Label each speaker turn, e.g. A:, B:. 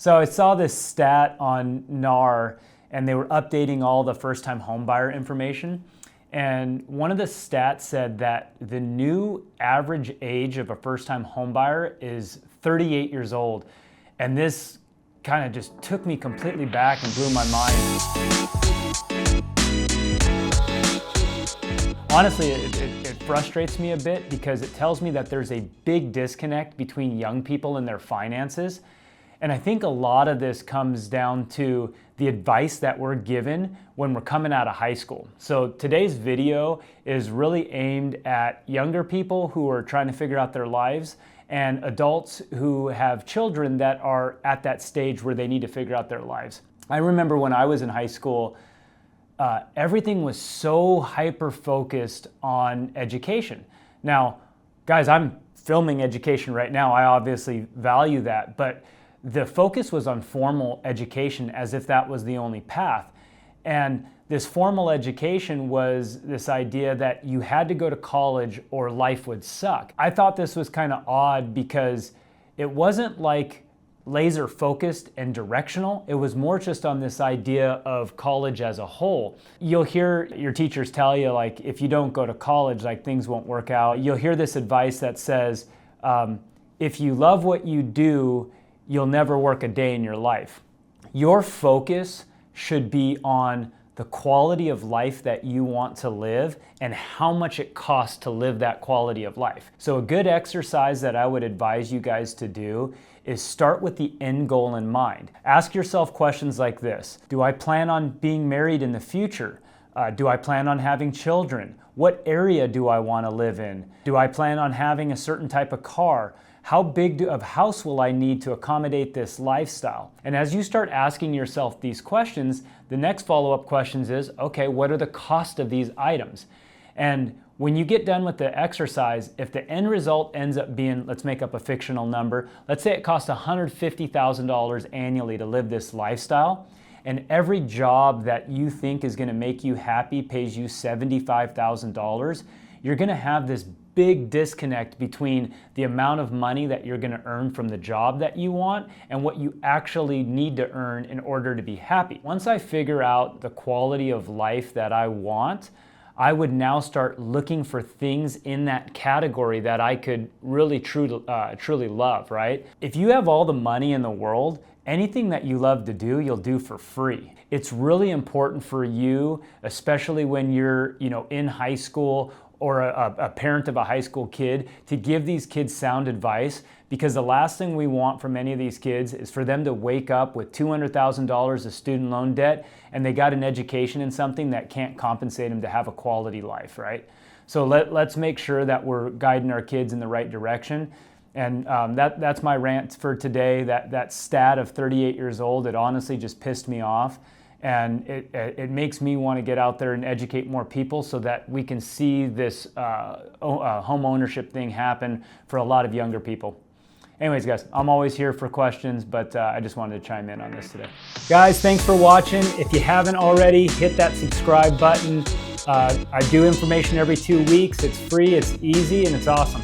A: So I saw this stat on NAR and they were updating all the first-time homebuyer information. And one of the stats said that the new average age of a first-time homebuyer is 38 years old. And this kind of just took me completely back and blew my mind. Honestly, it frustrates me a bit because it tells me that there's a big disconnect between young people and their finances. And I think a lot of this comes down to the advice that we're given when we're coming out of high school. So today's video is really aimed at younger people who are trying to figure out their lives and adults who have children that are at that stage where they need to figure out their lives. I remember when I was in high school, everything was so hyper-focused on education. Now, guys, I'm filming education right now. I obviously value that, but the focus was on formal education as if that was the only path. And this formal education was this idea that you had to go to college or life would suck. I thought this was kind of odd because it wasn't like laser focused and directional. It was more just on this idea of college as a whole. You'll hear your teachers tell you, like, if you don't go to college, like, things won't work out. You'll hear this advice that says, if you love what you do, you'll never work a day in your life. Your focus should be on the quality of life that you want to live and how much it costs to live that quality of life. So a good exercise that I would advise you guys to do is start with the end goal in mind. Ask yourself questions like this. Do I plan on being married in the future? Do I plan on having children? What area do I want to live in? Do I plan on having a certain type of car? How big of house will I need to accommodate this lifestyle? And as you start asking yourself these questions, the next follow-up questions is, okay, what are the cost of these items? And when you get done with the exercise, if the end result ends up being, let's make up a fictional number, let's say it costs $150,000 annually to live this lifestyle, and every job that you think is gonna make you happy pays you $75,000, you're gonna have this big disconnect between the amount of money that you're gonna earn from the job that you want and what you actually need to earn in order to be happy. Once I figure out the quality of life that I want, I would now start looking for things in that category that I could really truly love, right? If you have all the money in the world, anything that you love to do, you'll do for free. It's really important for you, especially when you're, in high school or a parent of a high school kid, to give these kids sound advice, because the last thing we want from any of these kids is for them to wake up with $200,000 of student loan debt and they got an education in something that can't compensate them to have a quality life, right? So let's make sure that we're guiding our kids in the right direction. And that's my rant for today. That stat of 38 years old, it honestly just pissed me off. And it makes me want to get out there and educate more people so that we can see this home ownership thing happen for a lot of younger people. Anyways, guys, I'm always here for questions, but I just wanted to chime in on this today. Guys, thanks for watching. If you haven't already, hit that subscribe button. I do information every 2 weeks. It's free, it's easy, and it's awesome.